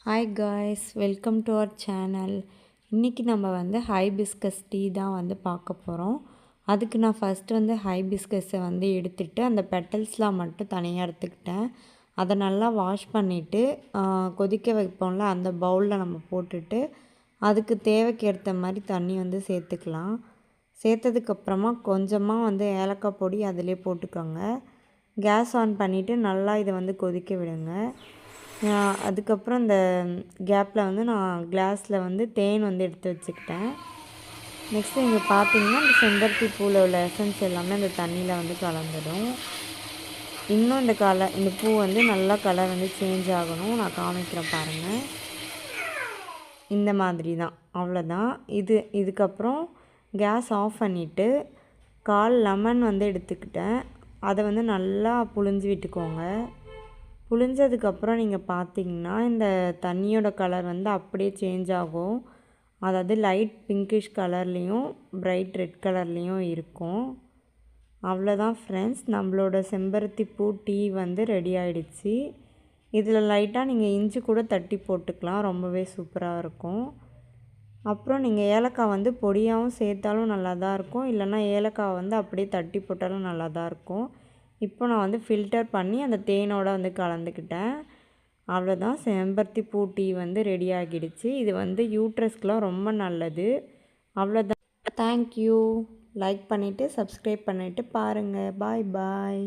Hi guys, welcome to our channel. இன்றைக்கி நம்ம வந்து ஹைபிஸ்கஸ் டீ தான் வந்து பார்க்க போகிறோம். அதுக்கு நான் ஃபஸ்ட்டு ஹைபிஸ்கஸை எடுத்துகிட்டு அந்த பெட்டல்ஸ்லாம் மட்டும் தனியாக எடுத்துக்கிட்டேன். அதை நல்லா வாஷ் பண்ணிவிட்டு கொதிக்க வைப்போம்ல, அந்த பவுலில் நம்ம போட்டுட்டு அதுக்கு தேவைக்கு ஏற்ற மாதிரி தண்ணி சேர்த்துக்கலாம். சேர்த்ததுக்கப்புறமா கொஞ்சமாக ஏலக்காய் பொடி அதிலே போட்டுக்கோங்க. கேஸ் ஆன் பண்ணிவிட்டு நல்லா இதை கொதிக்க விடுங்க. அதுக்கப்புறம் இந்த கேப்பில் நான் கிளாஸில் தேன் எடுத்து வச்சுக்கிட்டேன். நெக்ஸ்ட்டு இங்கே பார்த்தீங்கன்னா இந்த செம்பருத்தி பூவில் உள்ள எசன்ஸ் எல்லாமே அந்த தண்ணியில் கலந்துடும். இன்னும் இந்த பூ நல்லா கலர் சேஞ்ச் ஆகணும். நான் காமிக்கிறேன் பாருங்கள். இந்த மாதிரி தான், அவ்வளோதான். இதுக்கப்புறம் கேஸ் ஆஃப் பண்ணிவிட்டு 1/4 லெமன் எடுத்துக்கிட்டேன். அதை நல்லா புழிஞ்சு விட்டுக்கோங்க. புழிஞ்சதுக்கப்புறம் நீங்கள் பார்த்தீங்கன்னா இந்த தண்ணியோட கலர் அப்படியே சேஞ்ச் ஆகும். அதாவது லைட் பிங்கிஷ் கலர்லேயும் பிரைட் ரெட் கலர்லேயும் இருக்கும். அவ்வளோதான் ஃப்ரெண்ட்ஸ், நம்மளோட செம்பருத்தி பூ டீ ரெடி ஆகிடுச்சு. இதில் லைட்டாக நீங்கள் இஞ்சி கூட தட்டி போட்டுக்கலாம், ரொம்பவே சூப்பராக இருக்கும். அப்புறம் நீங்கள் ஏலக்காய் பொடியாகவும் சேர்த்தாலும் நல்லா தான் இருக்கும், இல்லைன்னா ஏலக்காய் அப்படியே தட்டி போட்டாலும் நல்லா தான் இருக்கும். இப்போ நான் ஃபில்டர் பண்ணி அந்த தேனோடு கலந்துக்கிட்டேன். அவ்வளோதான், செம்பருத்தி பூ டீ ரெடி ஆகிடுச்சு. இது யூட்ரஸ்க்கெலாம் ரொம்ப நல்லது. அவ்வளோதான். தேங்க்யூ. லைக் பண்ணிவிட்டு சப்ஸ்கிரைப் பண்ணிவிட்டு பாருங்கள். பாய் பாய்.